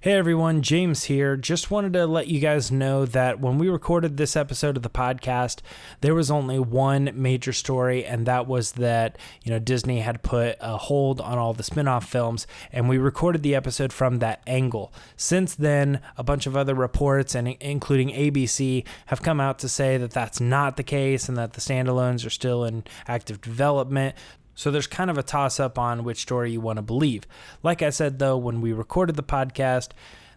Hey everyone, James here. Just wanted to let you guys know that when we recorded this episode of the podcast, there was only one major story, and that was that, Disney had put a hold on all the spin-off films, and we recorded the episode from that angle. Since then, a bunch of other reports, and including ABC, have come out to say that that's not the case and that the standalones are still in active development. So there's kind of a toss-up on which story you want to believe. Like I said, though, when we recorded the podcast,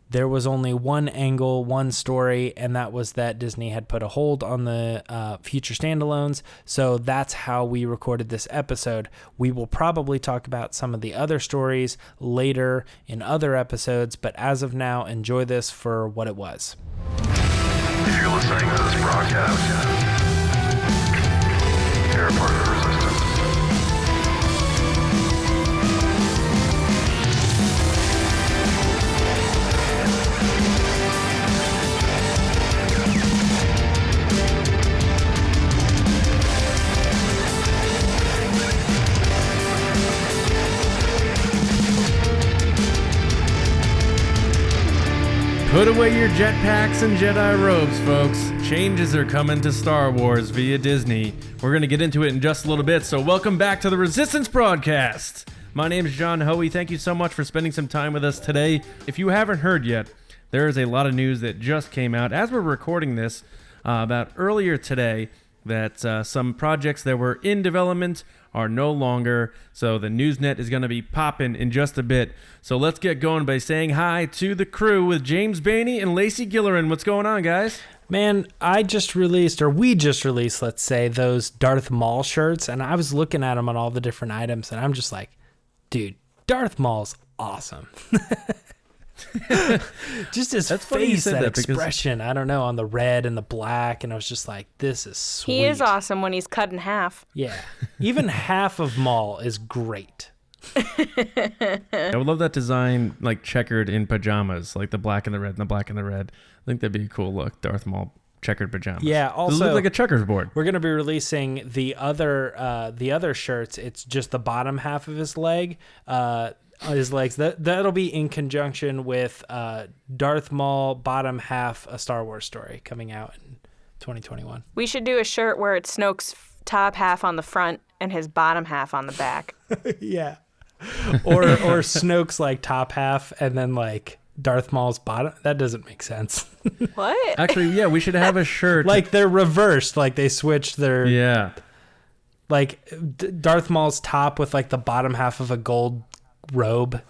there was only one angle, one story, and that was that Disney had put a hold on the future standalones. So that's how we recorded this episode. We will probably talk about some of the other stories later in other episodes, but as of now, enjoy this for what it was. If you're listening to this broadcast, you're a part of the resistance. Put away your jetpacks and Jedi robes, folks. Changes are coming to Star Wars via Disney. We're going to get into it in just a little bit, so welcome back to the Resistance Broadcast. My name is John Hoey. Thank you so much for spending some time with us today. If you haven't heard yet, there is a lot of news that just came out as we're recording this about earlier today that some projects that were in development are no longer. So the Newsnet is going to be popping in just a bit. So let's get going by saying hi to the crew with James Bainey and Lacey Gillerin. What's going on, guys? Man, we just released, let's say, those Darth Maul shirts, and I was looking at them on all the different items, and I'm just like, dude, Darth Maul's awesome. Just his face, that expression, I don't know, on the red and the black, and I was just like, this is sweet. He is awesome when he's cut in half. Yeah. Even half of Maul is great. I would love that design, like checkered in pajamas, like the black and the red and the black and the red. I think that'd be a cool look, Darth Maul checkered pajamas. Yeah, also it looks like a checkers board. We're gonna be releasing the other shirts. It's just the bottom half of his leg. His legs. That'll be in conjunction with Darth Maul bottom half, a Star Wars story coming out in 2021. We should do a shirt where it's Snoke's top half on the front and his bottom half on the back. Yeah. Or Snoke's like top half and then like Darth Maul's bottom. That doesn't make sense. What? Actually, yeah, we should have a shirt. Like they're reversed. Like they switched their... Yeah. Like Darth Maul's top with like the bottom half of a gold robe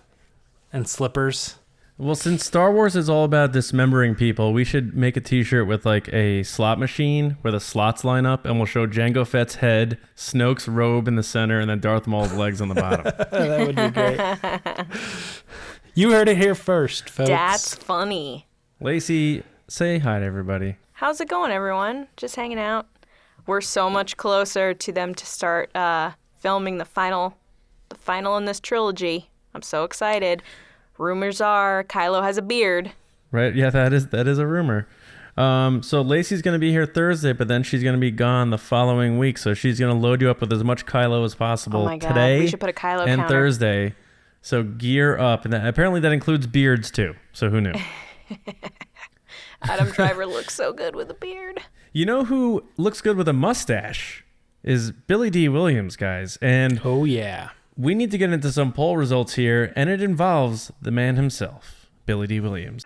and slippers. Well, since Star Wars is all about dismembering people, we should make a t-shirt with like a slot machine where the slots line up, and we'll show Jango Fett's head, Snoke's robe in the center, and then Darth Maul's legs on the bottom. That would be great. You heard it here first, folks. That's funny. Lacey, say hi to everybody. How's it going, everyone? Just hanging out. We're so much closer to them to start filming the final in this trilogy. I'm so excited. Rumors are Kylo has a beard. Right? Yeah, that is a rumor. So Lacey's going to be here Thursday, but then she's going to be gone the following week. So she's going to load you up with as much Kylo as possible. Oh my God. Today We should put a Kylo and counter. Thursday. So gear up. And apparently that includes beards too. So who knew? Adam Driver looks so good with a beard. You know who looks good with a mustache is Billy Dee Williams, guys. And oh yeah. We need to get into some poll results here, and it involves the man himself, Billy Dee Williams.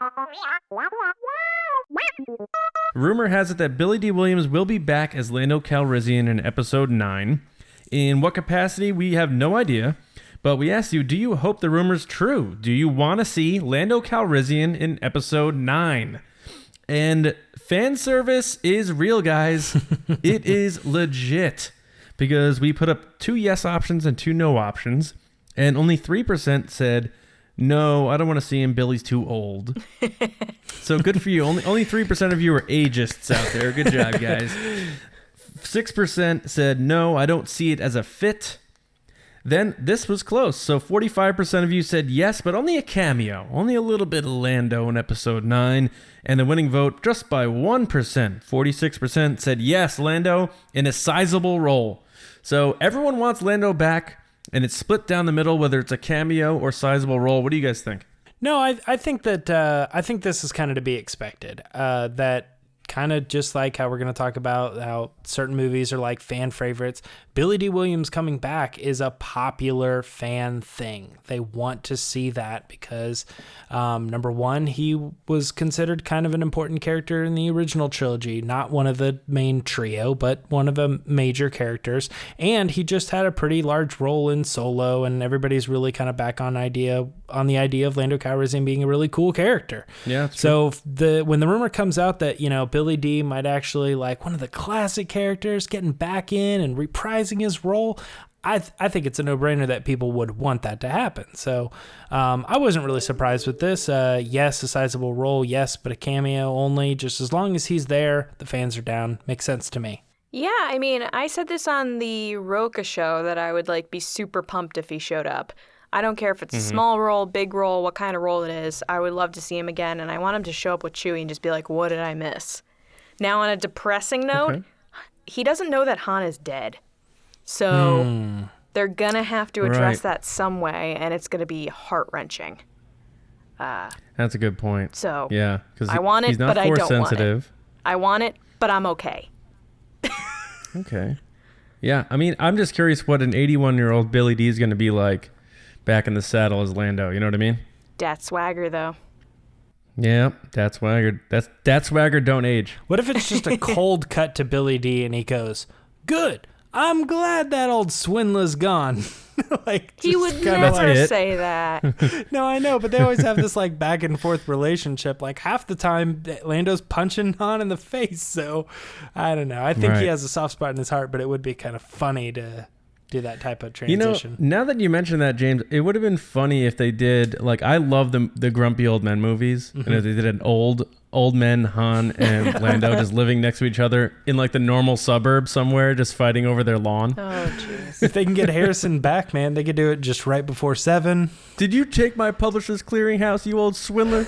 Rumor has it that Billy Dee Williams will be back as Lando Calrissian in Episode 9. In what capacity, we have no idea, but we asked you, do you hope the rumor's true? Do you want to see Lando Calrissian in Episode 9? And fan service is real, guys. It is legit. Because we put up 2 yes options and 2 no options, and only 3% said, no, I don't want to see him, Billy's too old. So good for you. Only 3% of you are ageists out there. Good job, guys. 6% said, no, I don't see it as a fit. Then this was close. So 45% of you said yes, but only a cameo. Only a little bit of Lando in Episode 9. And the winning vote just by 1%. 46% said yes, Lando in a sizable role. So everyone wants Lando back, and it's split down the middle, whether it's a cameo or sizable role. What do you guys think? No, I think that I think this is kind of to be expected. That kind of just like how we're going to talk about how certain movies are like fan favorites. Billy Dee Williams coming back is a popular fan thing. They want to see that because, number one, he was considered kind of an important character in the original trilogy, not one of the main trio, but one of the major characters. And he just had a pretty large role in Solo, and everybody's really kind of back on the idea of Lando Calrissian being a really cool character. Yeah. So when the rumor comes out that, Billy Dee might actually like one of the classic characters getting back in and reprising his role, I think it's a no-brainer that people would want that to happen. So I wasn't really surprised with this. Yes, a sizable role, yes, but a cameo only. Just as long as he's there, the fans are down. Makes sense to me. Yeah, I mean, I said this on the Roca show that I would be super pumped if he showed up. I don't care if it's a small role, big role, what kind of role it is. I would love to see him again, and I want him to show up with Chewie and just be like, what did I miss? Now, on a depressing note, he doesn't know that Han is dead. So they're going to have to address that some way, and it's going to be heart-wrenching. That's a good point. So yeah, because I want it, but I don't sensitive. want it. I want it, but I'm okay. Okay. Yeah, I mean, I'm just curious what an 81-year-old Billy Dee is going to be like back in the saddle as Lando. You know what I mean? Dat swagger, though. Yeah, dat swagger. Dat swagger don't age. What if it's just a cold cut to Billy Dee and he goes, "Good. I'm glad that old swindler's gone." He would never say that. No, I know, but they always have this back and forth relationship. Half the time, Lando's punching Han in the face. So I don't know. I think he has a soft spot in his heart, but it would be kind of funny to do that type of transition. Now that you mention that, James, it would have been funny if they did I love the grumpy old men movies, and if they did an old men, Han and Lando just living next to each other in the normal suburb somewhere, just fighting over their lawn. Oh, jeez. If they can get Harrison back, man, they could do it just right before 7. Did you take my publisher's clearinghouse, you old swindler?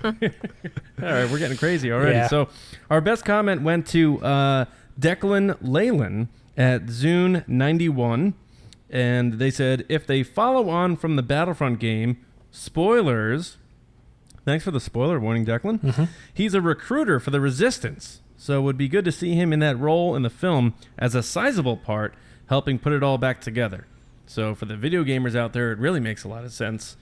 All right, we're getting crazy already. Yeah. So our best comment went to Declan Leylon at Zune91, and they said, if they follow on from the Battlefront game, spoilers. Thanks for the spoiler warning, Declan. He's a recruiter for the Resistance, so it would be good to see him in that role in the film as a sizable part, helping put it all back together. So for the video gamers out there, it really makes a lot of sense.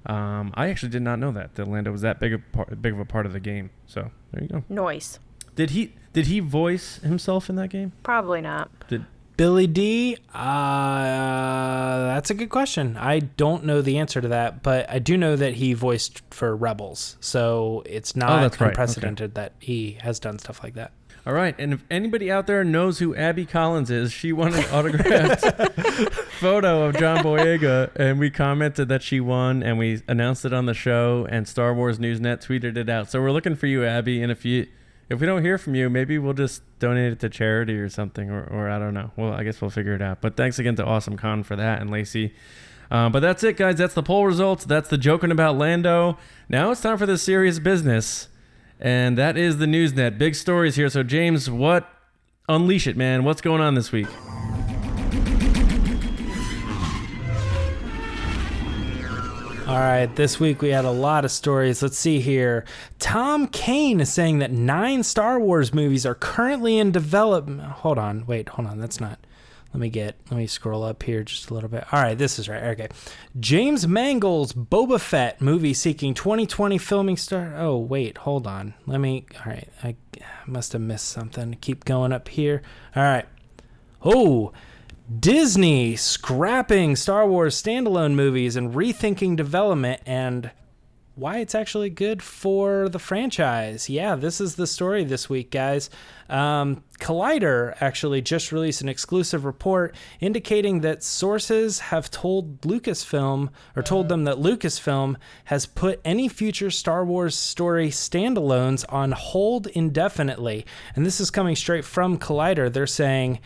I actually did not know that Lando was that big of a part of the game. So there you go. Noise. Did he voice himself in that game? Probably not. Billy Dee, that's a good question. I don't know the answer to that, but I do know that he voiced for Rebels, so it's not unprecedented that he has done stuff like that. All right, and if anybody out there knows who Abby Collins is, she won an autographed photo of John Boyega, and we commented that she won, and we announced it on the show, and Star Wars Newsnet tweeted it out. So we're looking for you, Abby, and if we don't hear from you, maybe we'll just donate it to charity or something, or I don't know. Well, I guess we'll figure it out. But thanks again to Awesome Con for that, and Lacey. But that's it, guys. That's the poll results. That's the joking about Lando. Now it's time for the serious business, and that is the Newsnet. Big stories here. So, James, unleash it, man. What's going on this week? All right, this week we had a lot of stories. Let's see here. Tom Kane is saying that 9 Star Wars movies are currently in development. Hold on. That's not. Let me scroll up here just a little bit. All right, this is right. Okay. James Mangold's Boba Fett movie seeking 2020 filming start. Oh, wait, hold on. All right, I must have missed something. Keep going up here. All right. Oh, Disney scrapping Star Wars standalone movies and rethinking development and why it's actually good for the franchise. Yeah, this is the story this week, guys. Collider actually just released an exclusive report indicating that sources have told them that Lucasfilm has put any future Star Wars story standalones on hold indefinitely. And this is coming straight from Collider. They're saying,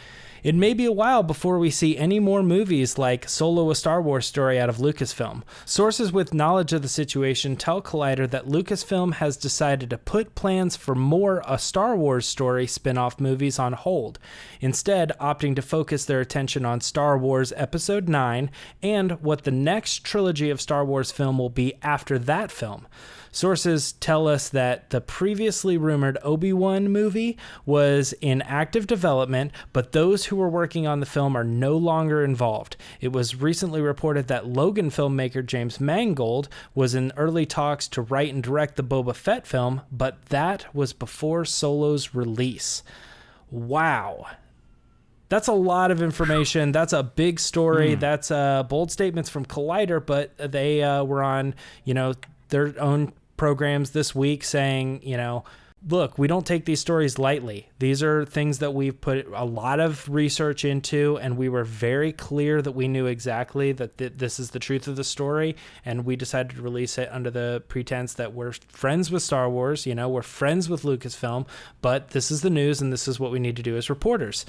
It may be a while before we see any more movies like Solo: A Star Wars Story out of Lucasfilm. Sources with knowledge of the situation tell Collider that Lucasfilm has decided to put plans for more A Star Wars Story spin-off movies on hold, instead opting to focus their attention on Star Wars Episode 9 and what the next trilogy of Star Wars film will be after that film. Sources tell us that the previously rumored Obi-Wan movie was in active development, but those who were working on the film are no longer involved. It was recently reported that Logan filmmaker James Mangold was in early talks to write and direct the Boba Fett film, but that was before Solo's release. Wow. That's a lot of information. That's a big story. That's bold statements from Collider, but they were on, their own programs this week saying, look, we don't take these stories lightly. These are things that we've put a lot of research into, and we were very clear that we knew exactly that this is the truth of the story, and we decided to release it under the pretense that we're friends with Star Wars, we're friends with Lucasfilm, but this is the news, and this is what we need to do as reporters.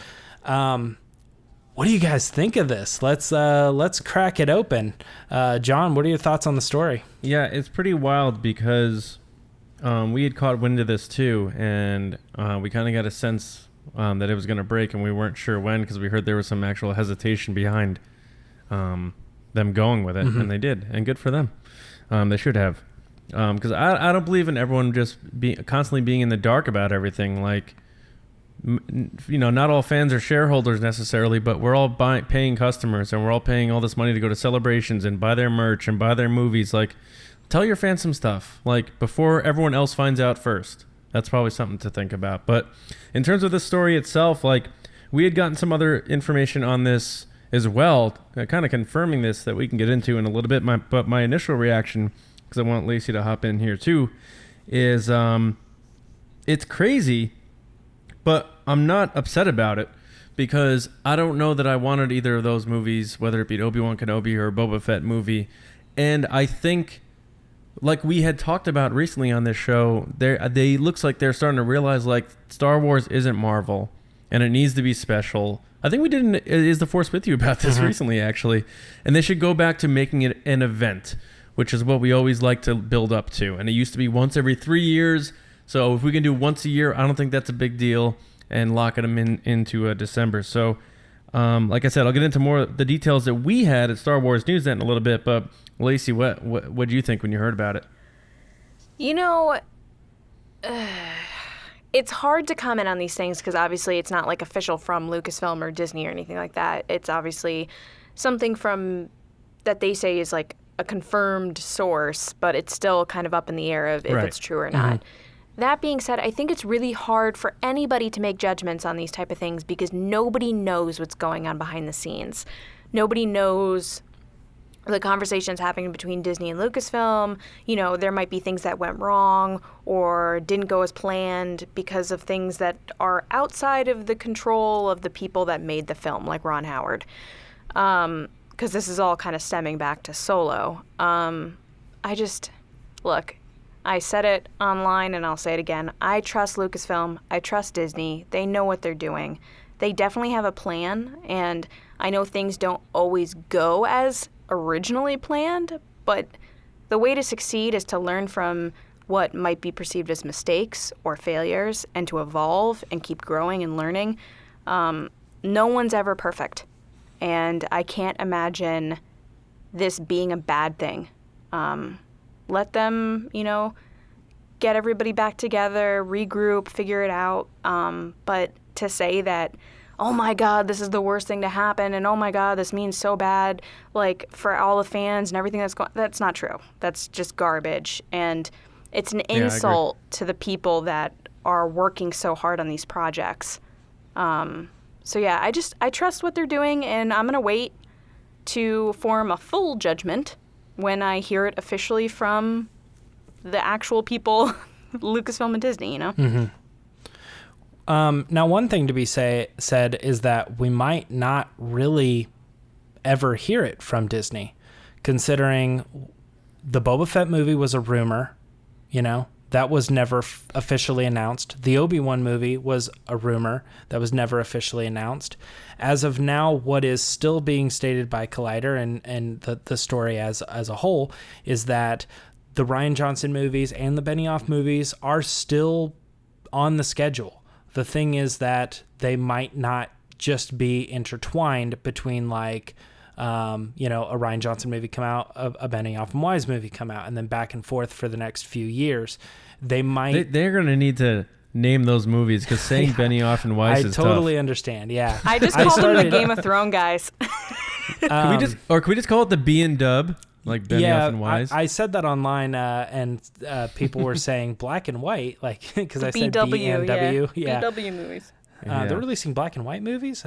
What do you guys think of this? Let's crack it open. John, what are your thoughts on the story? Yeah, it's pretty wild because we had caught wind of this too, and we kind of got a sense that it was going to break, and we weren't sure when because we heard there was some actual hesitation behind them going with it, and they did, and good for them. They should have, because I don't believe in everyone just constantly being in the dark about everything. Like, not all fans are shareholders necessarily, but we're all paying customers, and we're all paying all this money to go to celebrations and buy their merch and buy their movies. Like, tell your fans some stuff, like, before everyone else finds out first. That's probably something to think about. But in terms of the story itself, like, we had gotten some other information on this as well, kind of confirming this that we can get into in a little bit. But my initial reaction, because I want Lacey to hop in here too, is it's crazy, but I'm not upset about it because I don't know that I wanted either of those movies, whether it be Obi-Wan Kenobi or a Boba Fett movie. And I think, like we had talked about recently on this show, they looks like they're starting to realize, like, Star Wars isn't Marvel and it needs to be special. I think we did an Is the Force With You about this recently, actually. And they should go back to making it an event, which is what we always like to build up to. And it used to be once every 3 years. So if we can do once a year, I don't think that's a big deal, and lock them into December. So, like I said, I'll get into more of the details that we had at Star Wars Newsnet in a little bit. But Lacey, what did you think when you heard about it? It's hard to comment on these things because obviously it's not like official from Lucasfilm or Disney or anything like that. It's obviously something from that they say is like a confirmed source, but it's still kind of up in the air of if it's true or not. That being said, I think it's really hard for anybody to make judgments on these type of things because nobody knows what's going on behind the scenes. Nobody knows the conversations happening between Disney and Lucasfilm. There might be things that went wrong or didn't go as planned because of things that are outside of the control of the people that made the film, like Ron Howard. Because this is all kind of stemming back to Solo. Look, I said it online and I'll say it again. I trust Lucasfilm. I trust Disney. They know what they're doing. They definitely have a plan, and I know things don't always go as originally planned, but the way to succeed is to learn from what might be perceived as mistakes or failures and to evolve and keep growing and learning. No one's ever perfect, and I can't imagine this being a bad thing. Let them, get everybody back together, regroup, figure it out. But to say that, oh my God, this is the worst thing to happen, and oh my God, this means so bad, like, for all the fans and everything that's not true. That's just garbage. And it's an insult to the people that are working so hard on these projects. So yeah, I trust what they're doing, and I'm going to wait to form a full judgment when I hear it officially from the actual people, Lucasfilm and Disney, Now, one thing to be said is that we might not really ever hear it from Disney, considering the Boba Fett movie was a rumor, That was never officially announced. The Obi-Wan movie was a rumor that was never officially announced. As of now, what is still being stated by Collider and the story as a whole is that the Rian Johnson movies and the Benioff movies are still on the schedule. The thing is that they might not just be intertwined between like, a Rian Johnson movie come out, a Benioff and Wise movie come out, and then back and forth for the next few years. They might. They're going to need to name those movies because saying Benioff and Weiss is tough. I totally understand. Yeah, I just called them the Game of Thrones guys. Can we just call it the B and Dub, like Benioff and Wise? I said that online, and people were saying black and white, like because I said B and W. Yeah, BW movies. They're releasing black and white movies.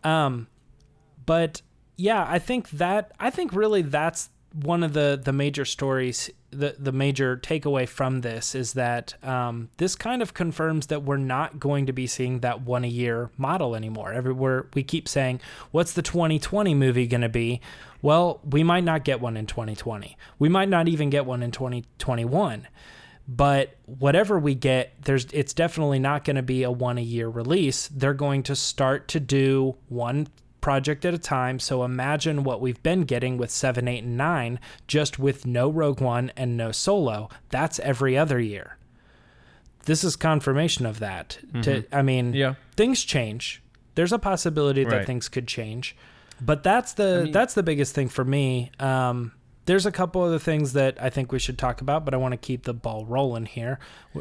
But yeah, I think really that's one of the major stories. The major takeaway from this is that this kind of confirms that we're not going to be seeing that one a year model anymore. Everywhere we keep saying, what's the 2020 movie going to be? Well, we might not get one in 2020. We might not even get one in 2021. But whatever we get, it's definitely not going to be a one a year release. They're going to start to do one project at a time. So imagine what we've been getting with 7, 8, and 9, just with no Rogue One and no Solo. That's every other year. This is confirmation of that. Things change. There's a possibility that things could change. But that's the biggest thing for me. There's a couple other things that I think we should talk about, but I want to keep the ball rolling here.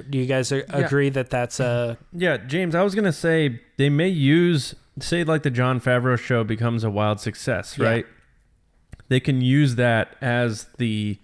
Do you guys agree that that's a... Yeah, James, I was going to say they may say like the Jon Favreau show becomes a wild success, right? They can use that as the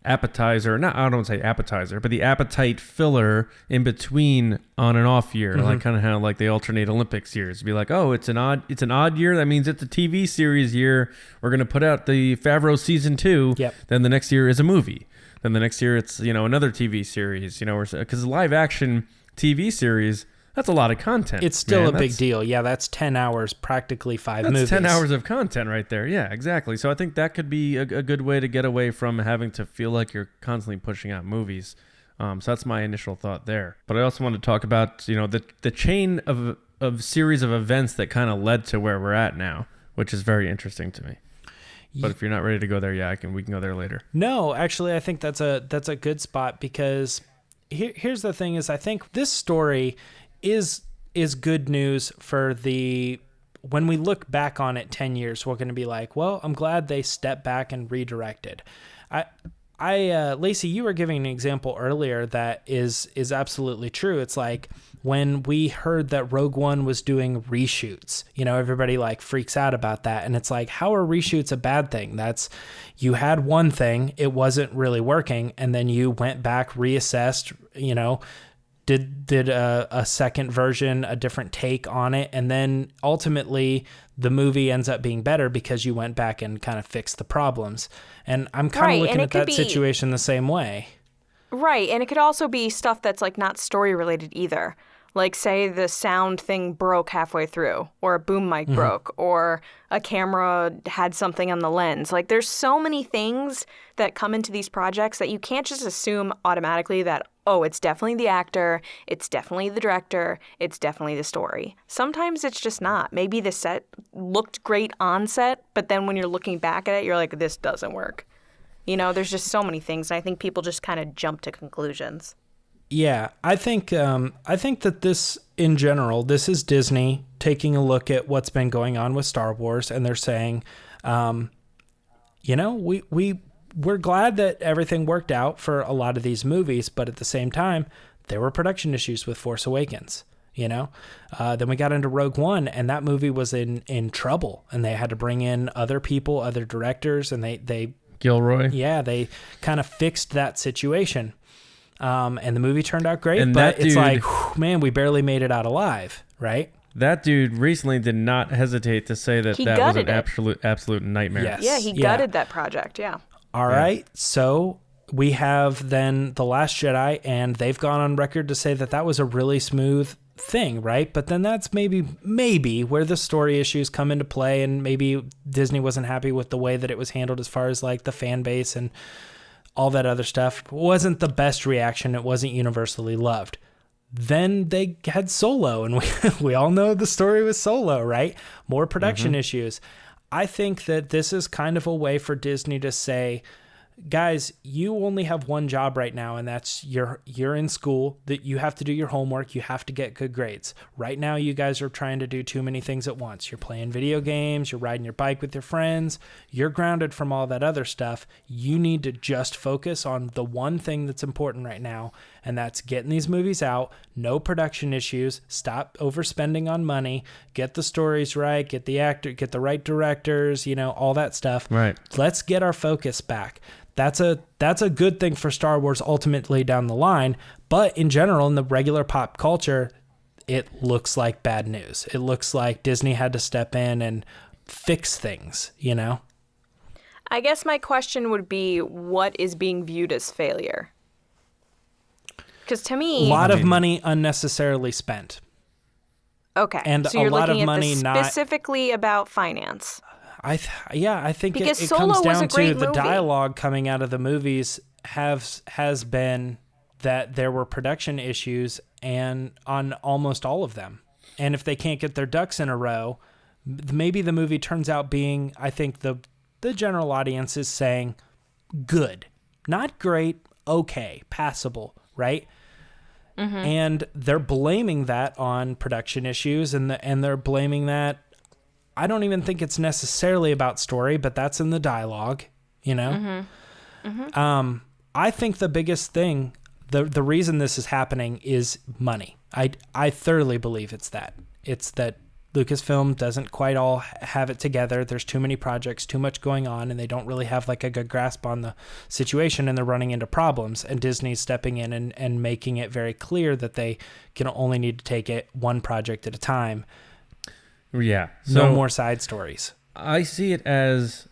appetizer, I don't want to say appetizer, but the appetite filler in between on and off year, like kind of how like they alternate Olympics years. Be like, oh, it's an odd year. That means it's a TV series year. We're going to put out the Favreau season 2. Yep. Then the next year is a movie. Then the next year it's, another TV series, because live action TV series, that's a lot of content. It's still a big deal. Yeah, that's 10 hours, practically 5 movies. That's 10 hours of content right there. Yeah, exactly. So I think that could be a good way to get away from having to feel like you're constantly pushing out movies. So that's my initial thought there. But I also want to talk about, the chain of series of events that kind of led to where we're at now, which is very interesting to me. But if you're not ready to go there, we can go there later. No, actually, I think that's a good spot because here's the thing is I think this story is good news for when we look back on it 10 years, we're going to be like, well, I'm glad they stepped back and redirected. Lacey, you were giving an example earlier that is absolutely true. It's like when we heard that Rogue One was doing reshoots, everybody like freaks out about that. And it's like, how are reshoots a bad thing? You had one thing, it wasn't really working. And then you went back, reassessed, did a second version, a different take on it, and then ultimately the movie ends up being better because you went back and kind of fixed the problems. And I'm kind of looking at that situation the same way. Right, and it could also be stuff that's like not story related either. Like say the sound thing broke halfway through, or a boom mic broke, or a camera had something on the lens. Like there's so many things that come into these projects that you can't just assume automatically that, oh, it's definitely the actor, it's definitely the director, it's definitely the story. Sometimes it's just not. Maybe the set looked great on set, but then when you're looking back at it, you're like, this doesn't work. There's just so many things, and I think people just kind of jump to conclusions. Yeah, I think that this, in general, this is Disney taking a look at what's been going on with Star Wars, and they're saying, we're glad that everything worked out for a lot of these movies, but at the same time, there were production issues with Force Awakens. Then we got into Rogue One, and that movie was in trouble, and they had to bring in other people, other directors, and they Gilroy. Yeah, they kind of fixed that situation. And the movie turned out great, but it's like, man, we barely made it out alive, right? That dude recently did not hesitate to say that was an absolute nightmare. Yes. Yeah, he gutted that project, yeah. All right, so we have then The Last Jedi, and they've gone on record to say that was a really smooth thing, right? But then that's maybe where the story issues come into play, and maybe Disney wasn't happy with the way that it was handled as far as like the fan base and all that other stuff. Wasn't the best reaction. It wasn't universally loved. Then they had Solo, and we all know the story with Solo, right? More production issues. I think that this is kind of a way for Disney to say, guys, you only have one job right now, and that's you're in school, that you have to do your homework, you have to get good grades. Right now, you guys are trying to do too many things at once. You're playing video games, you're riding your bike with your friends, you're grounded from all that other stuff. You need to just focus on the one thing that's important right now, and that's getting these movies out, no production issues, stop overspending on money, get the stories right, get the right directors, all that stuff. Right. Let's get our focus back. That's a good thing for Star Wars ultimately down the line, but in general, in the regular pop culture, it looks like bad news. It looks like Disney had to step in and fix things, I guess my question would be, what is being viewed as failure? Because to me... A lot of money unnecessarily spent. Okay, and so you're a lot looking of at money this specifically about finance. I think because it Solo comes was a down to great the movie. dialogue coming out of the movies has been that there were production issues and on almost all of them. And if they can't get their ducks in a row, maybe the movie turns out being, I think the general audience is saying good, not great, okay, passable, right? Mm-hmm. And they're blaming that on production issues and they're blaming that. I don't even think it's necessarily about story, but that's in the dialogue, Mm-hmm. Mm-hmm. I think the biggest thing, the reason this is happening is money. I thoroughly believe it's that. It's that Lucasfilm doesn't quite all have it together. There's too many projects, too much going on, and they don't really have like a good grasp on the situation, and they're running into problems. And Disney's stepping in and making it very clear that they can only need to take it one project at a time. Yeah. No more side stories. I see it as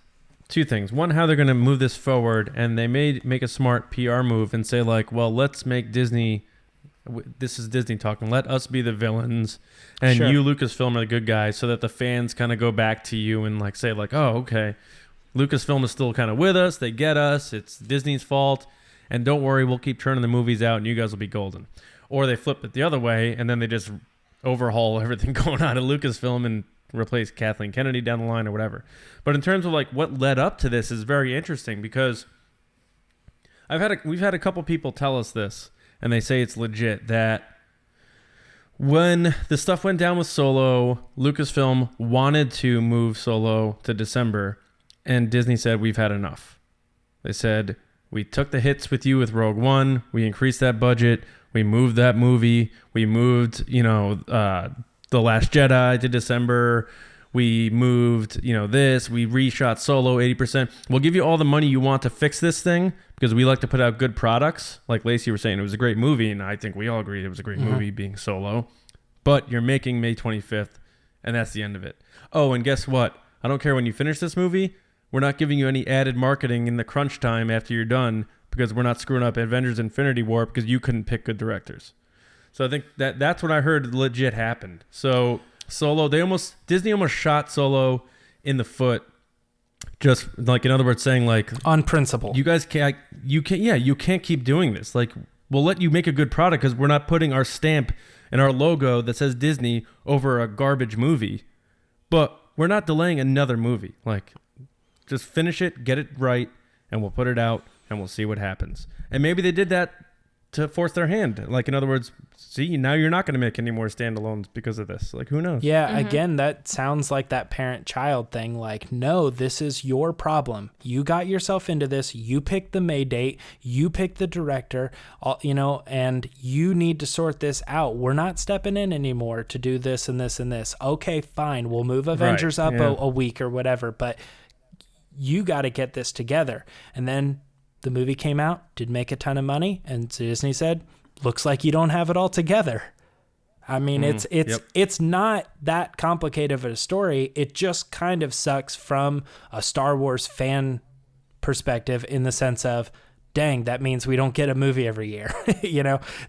two things. One, how they're going to move this forward, and they may make a smart PR move and say like, well, let's make Disney, this is Disney talking, let us be the villains, and Sure. you, Lucasfilm, are the good guys, so that the fans kind of go back to you and like say like, oh, okay, Lucasfilm is still kind of with us, they get us, it's Disney's fault, and don't worry, we'll keep turning the movies out and you guys will be golden. Or they flip it the other way, and then they just overhaul everything going on at Lucasfilm and replace Kathleen Kennedy down the line or whatever. But in terms of like what led up to this is very interesting, because we've had a couple people tell us this, and they say it's legit, that when the stuff went down with Solo, Lucasfilm wanted to move Solo to December, and Disney said, we've had enough. They said, we took the hits with you with Rogue One, we increased that budget, we moved that movie. We moved, The Last Jedi to December. We moved, this. We reshot Solo 80%. We'll give you all the money you want to fix this thing, because we like to put out good products. Like Lacey was saying, it was a great movie, and I think we all agreed it was a great movie being Solo. But you're making May 25th, and that's the end of it. Oh, and guess what? I don't care when you finish this movie. We're not giving you any added marketing in the crunch time after you're done, because we're not screwing up Avengers Infinity War because you couldn't pick good directors. So I think that's what I heard legit happened. So Solo, Disney almost shot Solo in the foot, just like, in other words, saying like, On principle. you guys can't keep doing this. Like, we'll let you make a good product because we're not putting our stamp and our logo that says Disney over a garbage movie, but we're not delaying another movie. Like, just finish it, get it right, and we'll put it out. And we'll see what happens. And maybe they did that to force their hand. Like, in other words, see, now you're not going to make any more standalones because of this. Like, who knows? Yeah, Again, that sounds like that parent-child thing. Like, no, this is your problem. You got yourself into this. You picked the May date. You picked the director, and you need to sort this out. We're not stepping in anymore to do this and this and this. Okay, fine. We'll move Avengers up a week or whatever, but you got to get this together. And then the movie came out, did make a ton of money, and Disney said, looks like you don't have it all together. I mean, it's not that complicated of a story. It just kind of sucks from a Star Wars fan perspective, in the sense of, dang, that means we don't get a movie every year.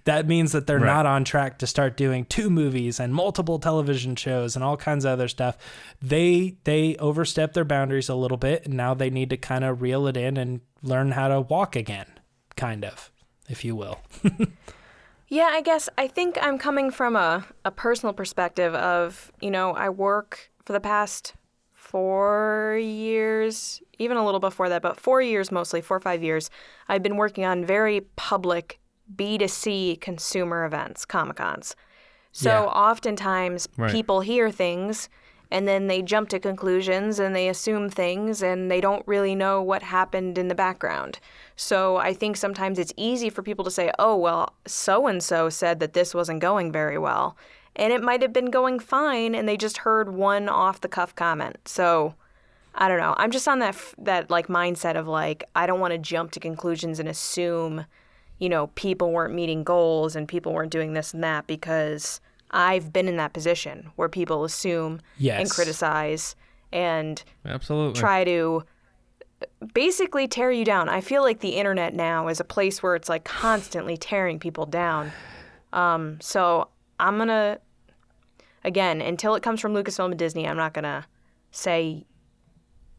That means that they're not on track to start doing 2 movies and multiple television shows and all kinds of other stuff. They overstepped their boundaries a little bit, and now they need to kind of reel it in and learn how to walk again, kind of, if you will. Yeah, I think I'm coming from a personal perspective of, I work for the past 4 years, even a little before that, but 4 years mostly, 4 or 5 years, I've been working on very public B2C consumer events, Comic-Cons. So oftentimes people hear things and then they jump to conclusions and they assume things and they don't really know what happened in the background. So I think sometimes it's easy for people to say, oh, well, so-and-so said that this wasn't going very well. And it might have been going fine and they just heard one off-the-cuff comment. So I don't know. I'm just on that like mindset of like, I don't want to jump to conclusions and assume, people weren't meeting goals and people weren't doing this and that, because I've been in that position where people assume and criticize and absolutely try to basically tear you down. I feel like the internet now is a place where it's like constantly tearing people down. So I'm going to, again, until it comes from Lucasfilm and Disney, I'm not going to say,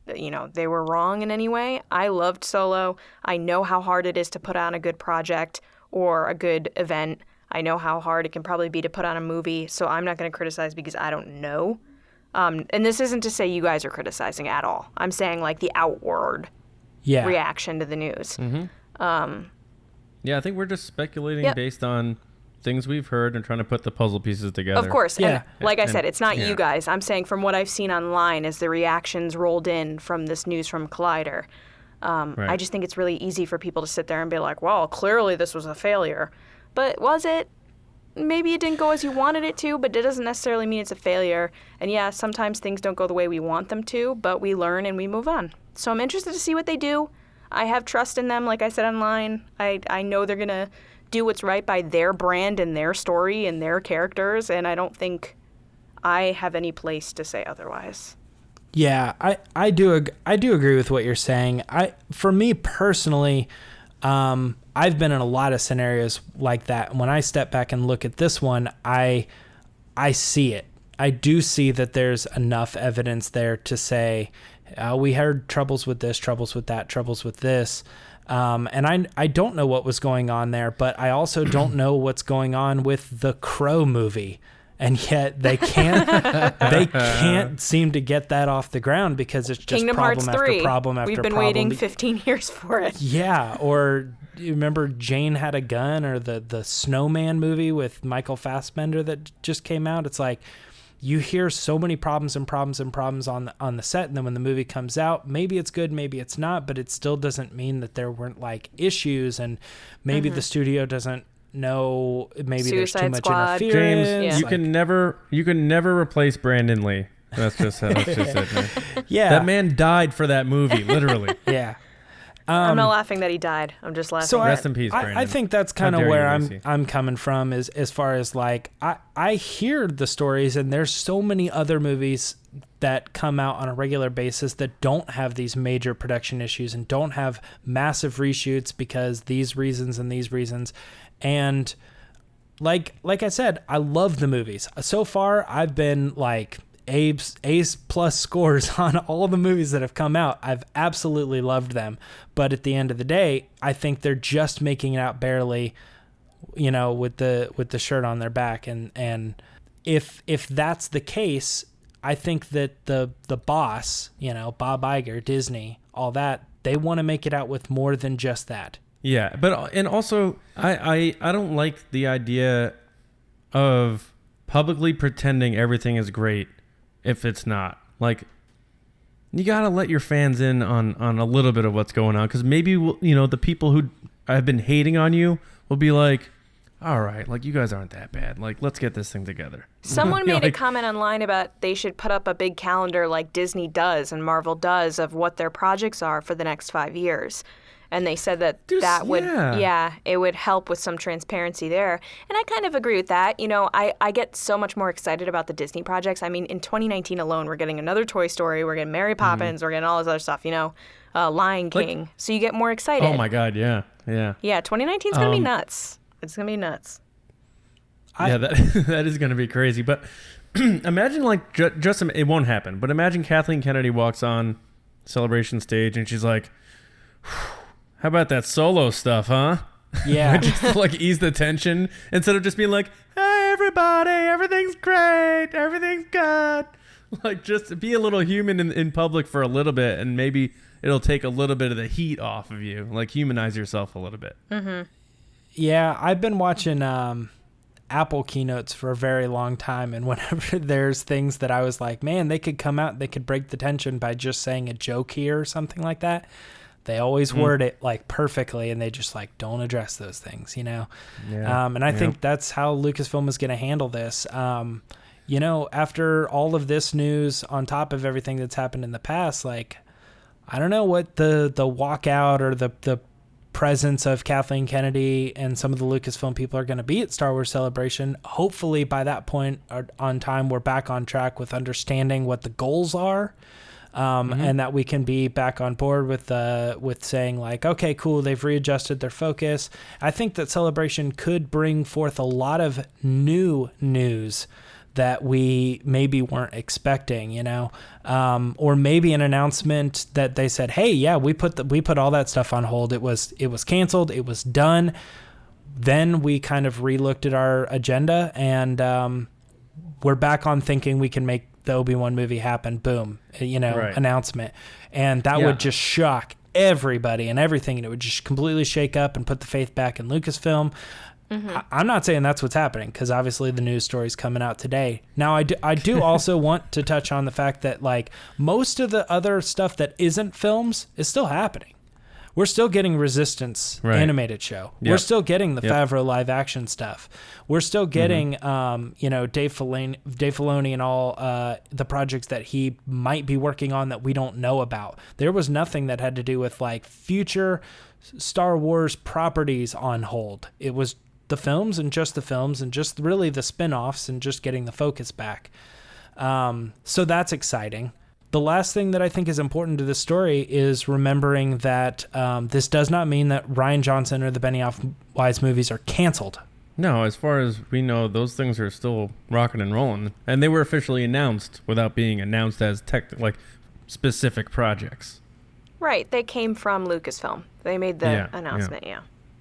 they were wrong in any way. I loved Solo. I know how hard it is to put on a good project or a good event. I know how hard it can probably be to put on a movie, so I'm not going to criticize because I don't know. And this isn't to say you guys are criticizing at all. I'm saying like the outward reaction to the news. Mm-hmm. I think we're just speculating based on things we've heard and trying to put the puzzle pieces together. Of course. Yeah. And like I said, it's not you guys. I'm saying from what I've seen online as the reactions rolled in from this news from Collider. I just think it's really easy for people to sit there and be like, well, clearly this was a failure. But was it? Maybe it didn't go as you wanted it to, but it doesn't necessarily mean it's a failure. And yeah, sometimes things don't go the way we want them to, but we learn and we move on. So I'm interested to see what they do. I have trust in them, like I said online. I know they're going to do what's right by their brand and their story and their characters, and I don't think I have any place to say otherwise. Yeah, I do agree with what you're saying. For me personally, I've been in a lot of scenarios like that. When I step back and look at this one, I see it. I do see that there's enough evidence there to say, we had troubles with this, troubles with that, troubles with this. And I don't know what was going on there, but I also don't know what's going on with the Crow movie. And yet they can't seem to get that off the ground because it's just Kingdom problem Hearts after 3. problem after We've been problem. waiting 15 years for it. Yeah, or you remember Jane Had a Gun, or the Snowman movie with Michael Fassbender that just came out? It's like you hear so many problems and problems and problems on the set, and then when the movie comes out, maybe it's good, maybe it's not, but it still doesn't mean that there weren't like issues, and maybe the studio doesn't know, maybe Suicide there's too much Squad. interference. James, you can never replace Brandon Lee. That's just it, man. Yeah, that man died for that movie, literally. Yeah. I'm not laughing that he died. I'm just laughing. So rest in peace, Brandon. I think that's kind of dare where you, Lucy. I'm coming from, is as far as like I hear the stories, and there's so many other movies that come out on a regular basis that don't have these major production issues and don't have massive reshoots because these reasons and these reasons. And like I said, I love the movies. So far, I've been like A's plus scores on all the movies that have come out. I've absolutely loved them. But at the end of the day, I think they're just making it out barely, with the shirt on their back. And if that's the case, I think that the boss, Bob Iger, Disney, all that, they want to make it out with more than just that. Yeah, and also I don't like the idea of publicly pretending everything is great if it's not. Like, you gotta let your fans in on a little bit of what's going on, because maybe the people who have been hating on you will be like, all right, like, you guys aren't that bad. Like, let's get this thing together. Someone made a comment online about they should put up a big calendar like Disney does and Marvel does of what their projects are for the next 5 years. And they said that would, it would help with some transparency there. And I kind of agree with that. I get so much more excited about the Disney projects. I mean, in 2019 alone, we're getting another Toy Story, we're getting Mary Poppins, we're getting all this other stuff, Lion King. So you get more excited. Oh my God, yeah. Yeah, 2019 is going to be nuts. It's going to be nuts. That is going to be crazy. But imagine, like, just it won't happen, but imagine Kathleen Kennedy walks on Celebration stage and she's like, How about that solo stuff, huh? Yeah. Just like ease the tension instead of just being like, hey, everybody, everything's great, everything's good. Like, just be a little human in public for a little bit, and maybe it'll take a little bit of the heat off of you. Like, humanize yourself a little bit. Mm-hmm. Yeah, I've been watching Apple keynotes for a very long time, and whenever there's things that I was like, man, they could come out, they could break the tension by just saying a joke here or something like that. They always word it like perfectly, and they just like don't address those things, you know? Yeah. And I think that's how Lucasfilm is going to handle this. You know, after all of this news on top of everything that's happened in the past, like, I don't know what the walkout or the presence of Kathleen Kennedy and some of the Lucasfilm people are going to be at Star Wars Celebration. Hopefully by that point on time, we're back on track with understanding what the goals are. And that we can be back on board with saying like, okay, cool, they've readjusted their focus. I think that Celebration could bring forth a lot of new news that we maybe weren't expecting, you know, or maybe an announcement that they said, hey, yeah, we put all that stuff on hold. It was canceled. It was done. Then we kind of relooked at our agenda, and we're back on thinking we can make the Obi-Wan movie happen. Boom, you know, announcement. And that would just shock everybody and everything. And it would just completely shake up and put the faith back in Lucasfilm. Mm-hmm. I'm not saying that's what's happening, because obviously the news story's coming out today. Now, I do also want to touch on the fact that like most of the other stuff that isn't films is still happening. We're still getting Resistance animated show. Yep. We're still getting the Favreau live action stuff. We're still getting, you know, Dave Filoni and all the projects that he might be working on that we don't know about. There was nothing that had to do with like future Star Wars properties on hold. It was the films and just really the spin-offs and just getting the focus back. So that's exciting. The last thing that I think is important to this story is remembering that this does not mean that Rian Johnson or the Benioff Weiss movies are canceled. No, as far as we know, those things are still rocking and rolling. And they were officially announced without being announced as specific projects. Right. They came from Lucasfilm. They made the announcement,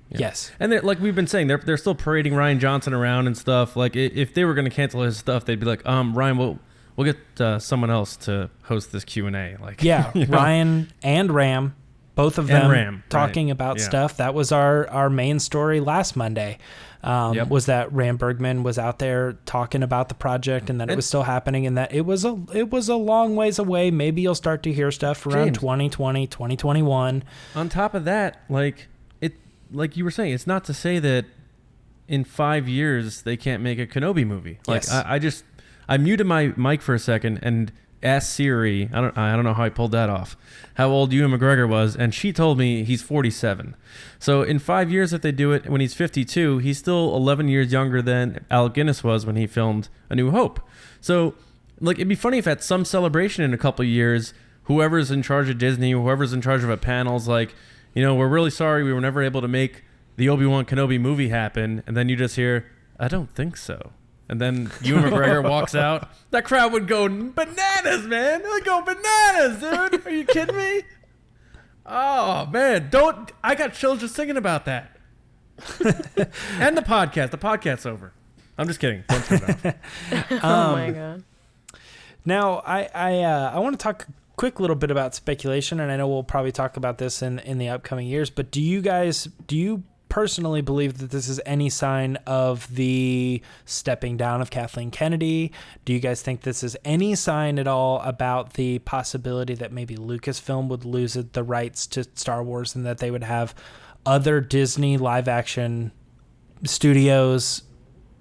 Yes. And like we've been saying, they're still parading Rian Johnson around and stuff. Like, if they were going to cancel his stuff, they'd be like, Ryan, we'll get someone else to host this Q&A. Like, you know? Ryan and Ram, both of them talking about stuff. That was our main story last Monday. Was that Ram Bergman was out there talking about the project and that it was still happening, and that it was a long ways away. Maybe you'll start to hear stuff around 2020, 2021. On top of that, like you were saying, it's not to say that in 5 years they can't make a Kenobi movie. Like, yes. I muted my mic for a second and asked Siri, I don't know how I pulled that off, how old Ewan McGregor was, and she told me he's 47. So in 5 years, if they do it when he's 52, he's still 11 years younger than Alec Guinness was when he filmed A New Hope. So, like, it'd be funny if at some celebration in a couple of years, whoever's in charge of Disney, whoever's in charge of a panel's like, you know, we're really sorry we were never able to make the Obi-Wan Kenobi movie happen, and then you just hear, I don't think so. And then Ewan McGregor walks out. That crowd would go bananas, man. They'd go bananas, dude. Are you kidding me? Oh, man. I got chills just thinking about that. And the podcast. The podcast's over. I'm just kidding. Don't turn it off. Oh, my God. Now, I want to talk a quick little bit about speculation, and I know we'll probably talk about this in the upcoming years, but do you personally believe that this is any sign of the stepping down of Kathleen Kennedy? Do you guys think this is any sign at all about the possibility that maybe Lucasfilm would lose the rights to Star Wars and that they would have other Disney live action studios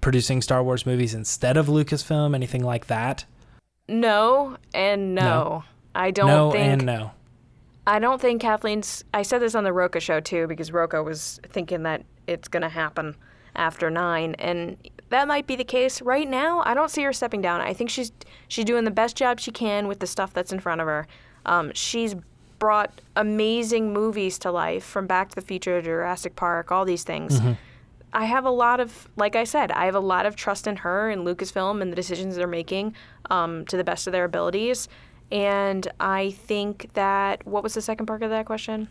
producing Star Wars movies instead of Lucasfilm? Anything like that? No and no. I don't think Kathleen's... I said this on the Roka show, too, because Roka was thinking that it's going to happen after 9, and that might be the case. Right now, I don't see her stepping down. I think she's doing the best job she can with the stuff that's in front of her. She's brought amazing movies to life, from Back to the Future, Jurassic Park, all these things. Mm-hmm. I have a lot of trust in her and Lucasfilm and the decisions they're making to the best of their abilities. And I think that, what was the second part of that question?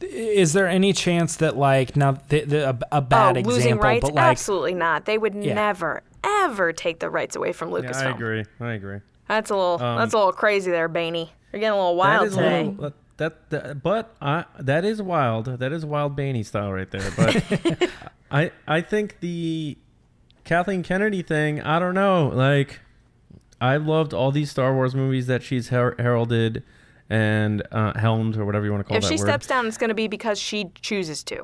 Is there any chance that like now a bad example, losing rights? but like Absolutely not. They would never ever take the rights away from Lucasfilm. Yeah, I agree. That's a little crazy there, Baney. You're getting a little wild today. That is wild. That is wild Baney style right there. But I think the Kathleen Kennedy thing, I don't know. Like, I loved all these Star Wars movies that she's heralded and helmed, or whatever you want to call that word. If she steps down, it's going to be because she chooses to.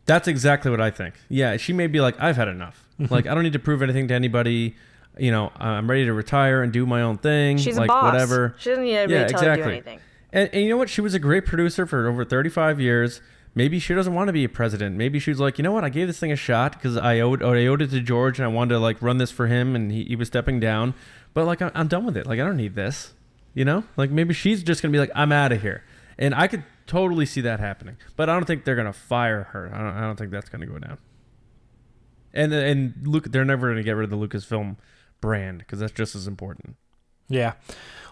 That's exactly what I think. Yeah, she may be like, I've had enough. Like, I don't need to prove anything to anybody. You know, I'm ready to retire and do my own thing. She's like, a boss. Whatever. She doesn't need anybody to tell her to do anything. And you know what? She was a great producer for over 35 years. Maybe she doesn't want to be a president. Maybe she was like, you know what? I gave this thing a shot because I owed it to George, and I wanted to like run this for him, and he was stepping down. But like, I'm done with it. Like, I don't need this. You know? Like, maybe she's just going to be like, I'm out of here. And I could totally see that happening. But I don't think they're going to fire her. I don't think that's going to go down. And Luke, they're never going to get rid of the Lucasfilm brand because that's just as important. Yeah.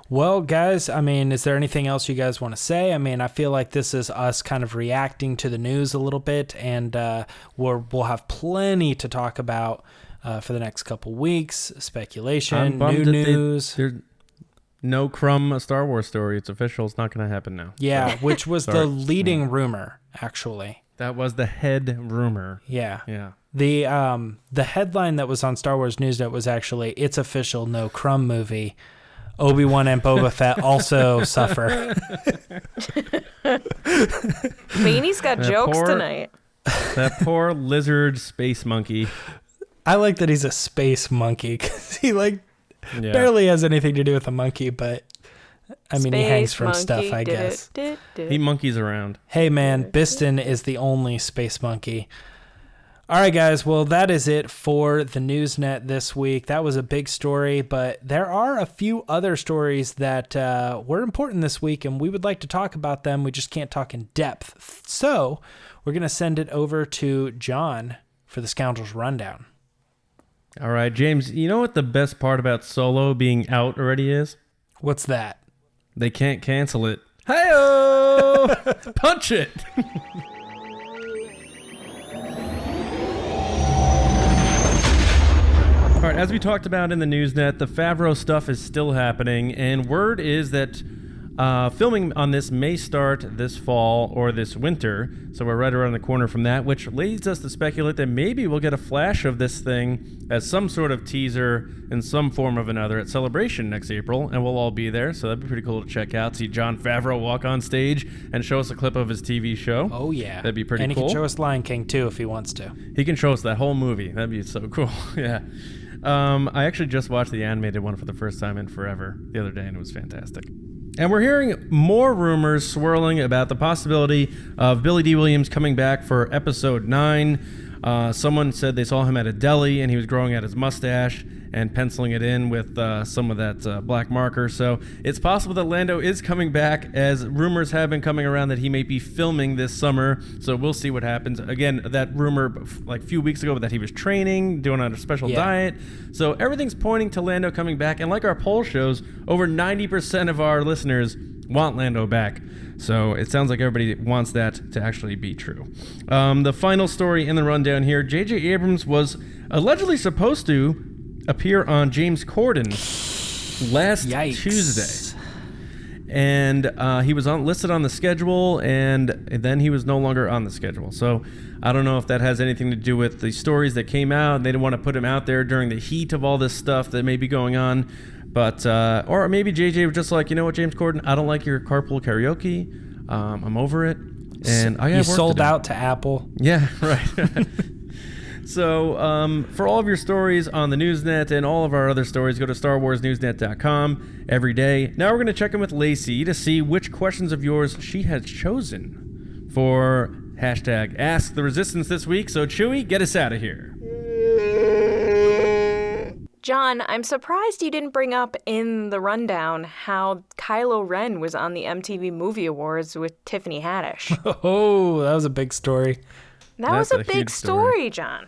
Well, guys, I mean, is there anything else you guys want to say? I mean, I feel like this is us kind of reacting to the news a little bit, and we'll have plenty to talk about for the next couple weeks. Speculation, new news. There's no crumb Star Wars story. It's official. It's not going to happen now. Yeah, so. Which was the leading rumor, actually. That was the head rumor. Yeah. Yeah. The headline that was on Star Wars Newsnet was actually, "It's official, no crumb movie. Obi-Wan and Boba Fett also suffer." Beanie's got jokes tonight. That poor lizard space monkey. I like that he's a space monkey because he barely has anything to do with a monkey, but I mean, he hangs from stuff, I guess. He monkeys around. Hey, man, Biston is the only space monkey. All right, guys. Well, that is it for the Newsnet this week. That was a big story, but there are a few other stories that were important this week, and we would like to talk about them. We just can't talk in depth. So we're going to send it over to John for the Scoundrels Rundown. All right, James, you know what the best part about Solo being out already is? What's that? They can't cancel it. Hey-oh! Punch it! All right, as we talked about in the Newsnet, the Favreau stuff is still happening, and word is that filming on this may start this fall or this winter, so we're right around the corner from that, which leads us to speculate that maybe we'll get a flash of this thing as some sort of teaser in some form of another at Celebration next April, and we'll all be there, so that'd be pretty cool to check out, see Jon Favreau walk on stage and show us a clip of his TV show. Oh, yeah. That'd be pretty cool. And he can show us Lion King, too, if he wants to. He can show us that whole movie. That'd be so cool. Yeah. I actually just watched the animated one for the first time in forever the other day, and it was fantastic. And we're hearing more rumors swirling about the possibility of Billy Dee Williams coming back for Episode 9. Someone said they saw him at a deli, and he was growing out his mustache and penciling it in with some of that black marker. So it's possible that Lando is coming back, as rumors have been coming around that he may be filming this summer. So we'll see what happens. Again, that rumor like a few weeks ago that he was training, doing on a special diet. So everything's pointing to Lando coming back. And like our poll shows, over 90% of our listeners want Lando back. So it sounds like everybody wants that to actually be true. The final story in the rundown here, J.J. Abrams was allegedly supposed to appear on James Corden last Tuesday. And he was listed on the schedule, and then he was no longer on the schedule. So I don't know if that has anything to do with the stories that came out. They didn't want to put him out there during the heat of all this stuff that may be going on. But or maybe JJ was just like, you know what, James Corden, I don't like your carpool karaoke. I'm over it. And I have you sold out to Apple. Yeah, right. So for all of your stories on the Newsnet and all of our other stories, go to StarWarsNewsNet.com every day. Now we're going to check in with Lacey to see which questions of yours she has chosen for hashtag Ask the Resistance this week. So Chewie, get us out of here. John, I'm surprised you didn't bring up in the rundown how Kylo Ren was on the MTV Movie Awards with Tiffany Haddish. Oh, that was a big story. That was a big story, John.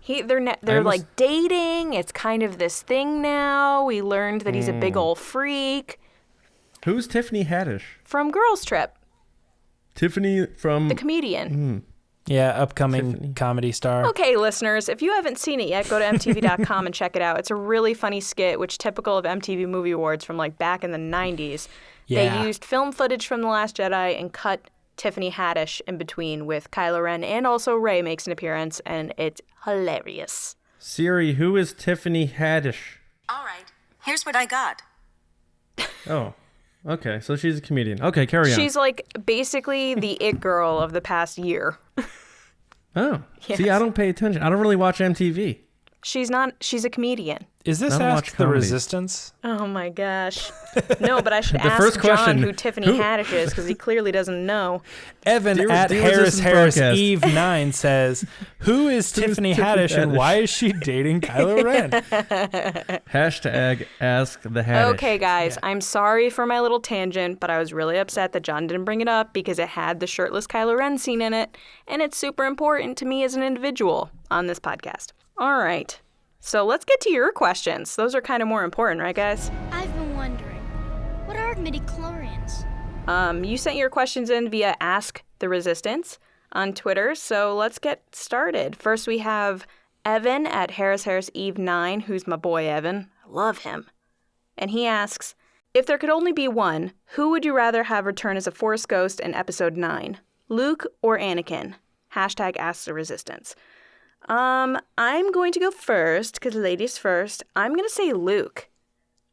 They're like dating. It's kind of this thing now. We learned that he's a big old freak. Who's Tiffany Haddish? From Girls Trip. Tiffany from... The comedian. Yeah, upcoming Tiffany. comedy star. Okay, listeners, if you haven't seen it yet, go to MTV.com and check it out. It's a really funny skit, which typical of MTV Movie Awards from like back in the 90s. Yeah. They used film footage from The Last Jedi and cut Tiffany Haddish in between with Kylo Ren, and also Rey makes an appearance, and it's hilarious. Siri, who is Tiffany Haddish? All right, here's what I got. Oh, okay. So she's a comedian. Okay, carry on. She's like basically the it girl of the past year. Oh, Yes. see, I don't pay attention. I don't really watch MTV. She's a comedian. Is this I don't watch Ask the comedies. Resistance? Oh my gosh. No, but I should The ask first question, John who Tiffany Haddish is, because he clearly doesn't know. Evan Dear- at Dear Harris Resistance podcast. Eve 9 says, "Who is Tiffany Haddish and Haddish? why is she dating Kylo Ren?" Hashtag Ask the Haddish. Okay, guys, I'm sorry for my little tangent, but I was really upset that John didn't bring it up because it had the shirtless Kylo Ren scene in it, and it's super important to me as an individual on this podcast. All right, so let's get to your questions. Those are kind of more important, right, guys? I've been wondering, what are midichlorians? You sent your questions in via Ask the Resistance on Twitter, so let's get started. First, we have Evan at Harris Eve 9, who's my boy Evan. I love him. And he asks, if there could only be one, who would you rather have return as a Force ghost in Episode 9? Luke or Anakin? Hashtag Ask the Resistance. I'm going to go first, because ladies first. I'm going to say Luke.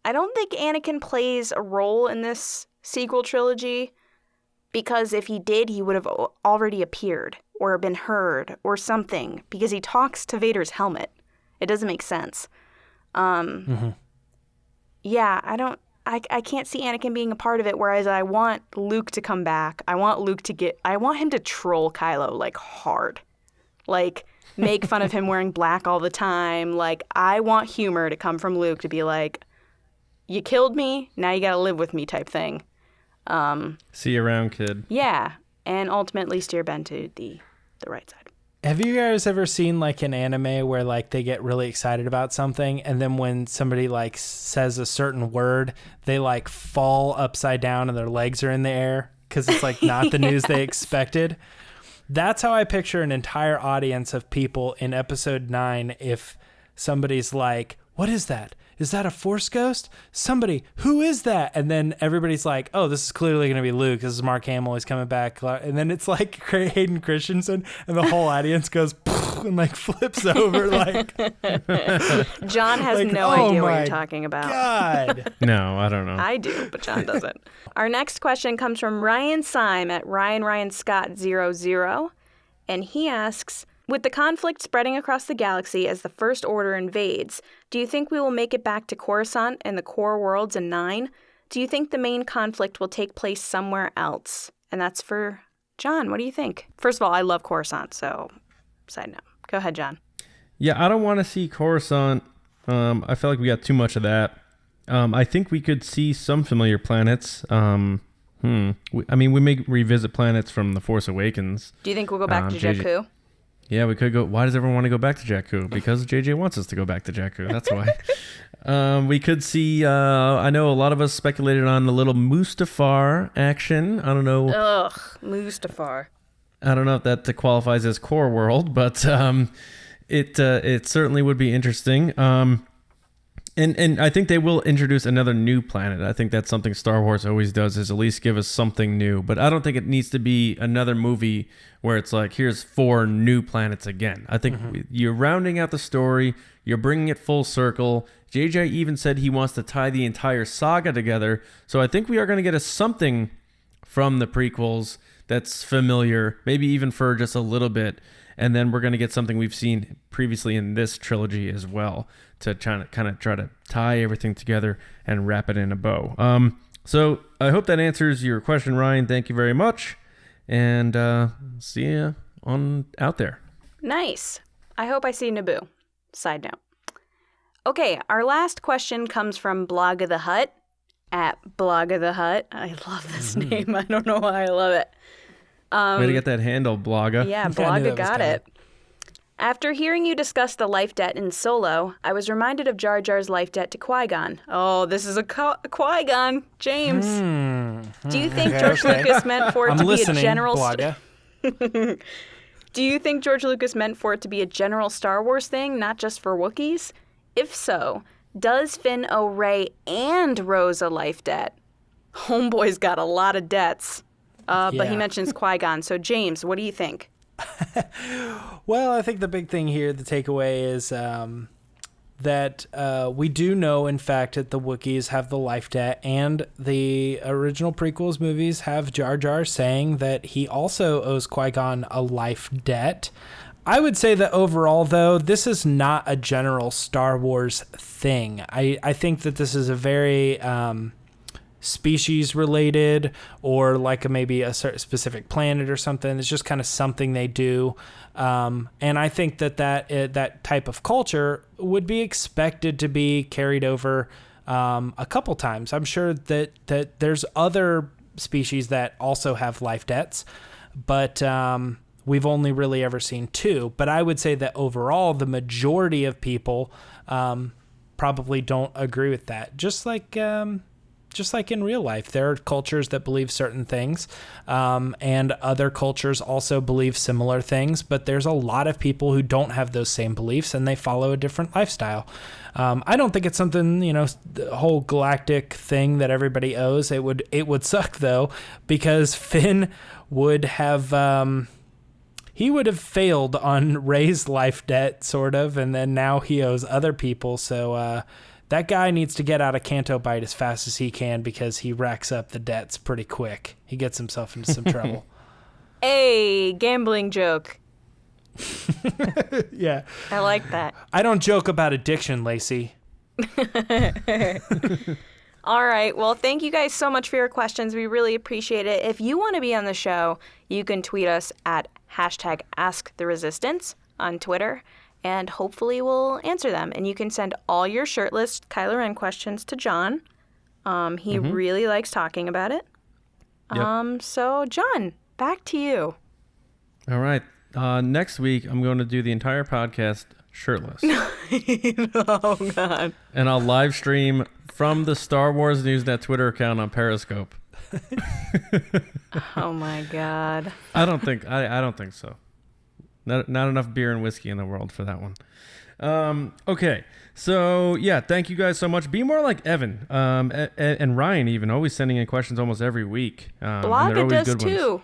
I don't think Anakin plays a role in this sequel trilogy, because if he did, he would have already appeared or been heard or something, because he talks to Vader's helmet. It doesn't make sense. Yeah, I can't see Anakin being a part of it, whereas I want Luke to come back. I want him to troll Kylo, like, hard. Like, make fun of him wearing black all the time. Like, I want humor to come from Luke to be like, you killed me, now you gotta live with me type thing. See you around, kid. Yeah, and ultimately steer Ben to the right side. Have you guys ever seen like an anime where like they get really excited about something and then when somebody like says a certain word, they like fall upside down and their legs are in the air because it's like not the news they expected? That's how I picture an entire audience of people in Episode 9 if somebody's like, what is that? Is that a Force ghost? Somebody, who is that? And then everybody's like, oh, this is clearly going to be Luke. This is Mark Hamill. He's coming back. And then it's like Hayden Christensen, and the whole audience goes and like flips over. Like, John has like, no oh idea what my you're talking about. God. No, I don't know. I do, but John doesn't. Our next question comes from Ryan Syme at Ryan Scott 00, and he asks, with the conflict spreading across the galaxy as the First Order invades, do you think we will make it back to Coruscant and the core worlds in 9? Do you think the main conflict will take place somewhere else? And that's for John. What do you think? First of all, I love Coruscant, so side note. Go ahead, John. Yeah, I don't want to see Coruscant. I feel like we got too much of that. I think we could see some familiar planets. I mean, we may revisit planets from The Force Awakens. Do you think we'll go back to JJ Jakku? Yeah, we could go. Why does everyone want to go back to Jakku? Because JJ wants us to go back to Jakku. That's why. We could see, I know a lot of us speculated on the little Mustafar action. I don't know. Ugh, Mustafar. I don't know if that qualifies as core world, but it certainly would be interesting. And I think they will introduce another new planet. I think that's something Star Wars always does, is at least give us something new. But I don't think it needs to be another movie where it's like, here's 4 new planets again. I think you're rounding out the story. You're bringing it full circle. JJ even said he wants to tie the entire saga together. So I think we are going to get something from the prequels that's familiar, maybe even for just a little bit. And then we're going to get something we've seen previously in this trilogy as well, to try to tie everything together and wrap it in a bow. So I hope that answers your question, Ryan. Thank you very much. And see you out there. Nice. I hope I see Naboo. Side note. Okay, our last question comes from Blog of the Hut at Blog of the Hut. I love this name. I don't know why I love it. Way to get that handle, Blogga. Yeah, I knew that Blogga was got coming. it. After hearing you discuss the life debt in Solo, I was reminded of Jar Jar's life debt to Qui-Gon. Oh, this is a Qui-Gon. James. Do you think George Lucas meant for it to be a general... Blaga. Do you think George Lucas meant for it to be a general Star Wars thing, not just for Wookiees? If so, does Finn owe Rey and Rose a life debt? Homeboy's got a lot of debts. But he mentions Qui-Gon. So, James, what do you think? Well, I think the big thing here, the takeaway is that we do know, in fact, that the Wookiees have the life debt, and the original prequels movies have Jar Jar saying that he also owes Qui-Gon a life debt. I would say that overall, though, this is not a general Star Wars thing. I think that this is a very... species related, or like maybe a certain specific planet or something. It's just kind of something they do, and I think that type of culture would be expected to be carried over a couple times. I'm sure that there's other species that also have life debts, but we've only really ever seen two. But I would say that overall, the majority of people probably don't agree with that. Just like in real life, there are cultures that believe certain things, and other cultures also believe similar things, but there's a lot of people who don't have those same beliefs, and they follow a different lifestyle. I don't think it's something, the whole galactic thing that everybody owes. It would suck, though, because Finn would have... he would have failed on Rey's life debt, sort of, and then now he owes other people, so... that guy needs to get out of Canto Bight as fast as he can, because he racks up the debts pretty quick. He gets himself into some trouble. Hey, gambling joke. Yeah. I like that. I don't joke about addiction, Lacey. All right. Well, thank you guys so much for your questions. We really appreciate it. If you want to be on the show, you can tweet us at #AskTheResistance on Twitter. And hopefully we'll answer them. And you can send all your shirtless Kylo Ren questions to John. He really likes talking about it. Yep. So, John, back to you. All right. Next week, I'm going to do the entire podcast shirtless. Oh, God. And I'll live stream from the Star Wars Newsnet Twitter account on Periscope. Oh, my God. I don't think so. Not enough beer and whiskey in the world for that one. Okay, so yeah, thank you guys so much. Be more like Evan and Ryan, even always sending in questions almost every week. Blaga does too.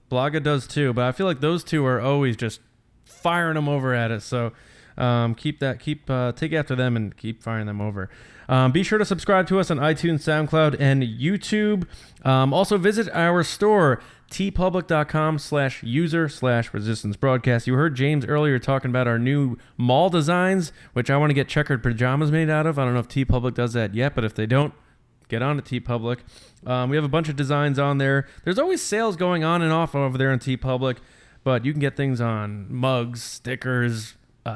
Blaga does too, but I feel like those two are always just firing them over at us. So take after them and keep firing them over. Be sure to subscribe to us on iTunes, SoundCloud, and YouTube. Also visit our store, tpublic.com/user/resistance broadcast. You heard James earlier talking about our new mall designs, which I want to get checkered pajamas made out of. I don't know if TeePublic does that yet, but if they don't, get on to TeePublic. We have a bunch of designs on there. There's always sales going on and off over there on TeePublic, but you can get things on mugs, stickers,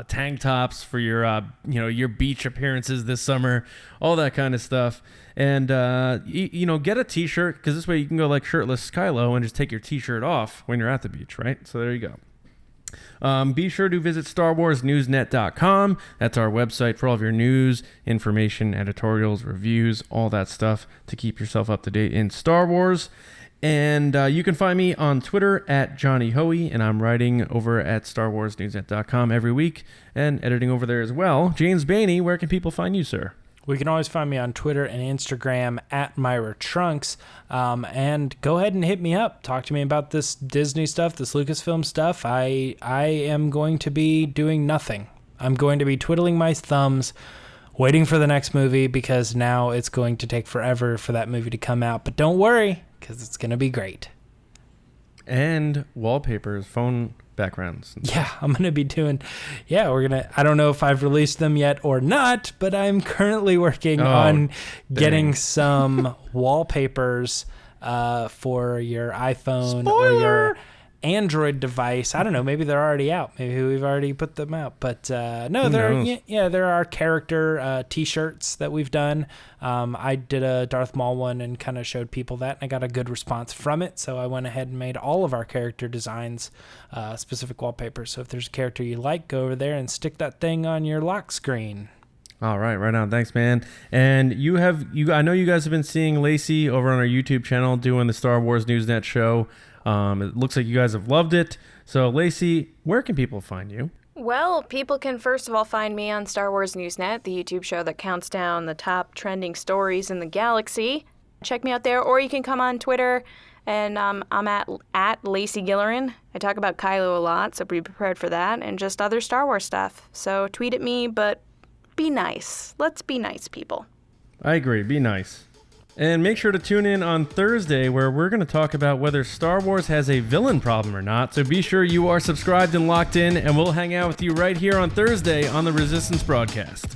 tank tops for your your beach appearances this summer, all that kind of stuff. And get a t-shirt, because this way you can go like shirtless Kylo and just take your t-shirt off when you're at the beach, right? So there you go. Be sure to visit StarWarsNewsNet.com. That's our website for all of your news, information, editorials, reviews, all that stuff to keep yourself up to date in Star Wars. And you can find me on Twitter at Johnny Hoey, and I'm writing over at StarWarsNewsNet.com every week and editing over there as well. James Bainey, where can people find you, sir? We can always find me on Twitter and Instagram at Myra Trunks. And go ahead and hit me up. Talk to me about this Disney stuff, this Lucasfilm stuff. I am going to be doing nothing. I'm going to be twiddling my thumbs, waiting for the next movie, because now it's going to take forever for that movie to come out. But don't worry, because it's going to be great. And wallpapers, phone backgrounds. Yeah, I'm going to be doing, I don't know if I've released them yet or not, but I'm currently working on getting some wallpapers for your iPhone or your Android device. I don't know. Maybe they're already out. Maybe we've already put them out. But no, there are character T-shirts that we've done. I did a Darth Maul one and kind of showed people that, and I got a good response from it. So I went ahead and made all of our character designs specific wallpapers. So if there's a character you like, go over there and stick that thing on your lock screen. All right, right on. Thanks, man. And I know you guys have been seeing Lacey over on our YouTube channel doing the Star Wars Newsnet show. It looks like you guys have loved it. So, Lacey, where can people find you? Well, people can first of all find me on Star Wars Newsnet, the YouTube show that counts down the top trending stories in the galaxy. Check me out there, or you can come on Twitter, and I'm at Lacey Gillerin. I talk about Kylo a lot, so be prepared for that, and just other Star Wars stuff. So tweet at me, but be nice. Let's be nice, people. I agree. Be nice. And make sure to tune in on Thursday, where we're going to talk about whether Star Wars has a villain problem or not. So be sure you are subscribed and locked in, and we'll hang out with you right here on Thursday on the Resistance broadcast.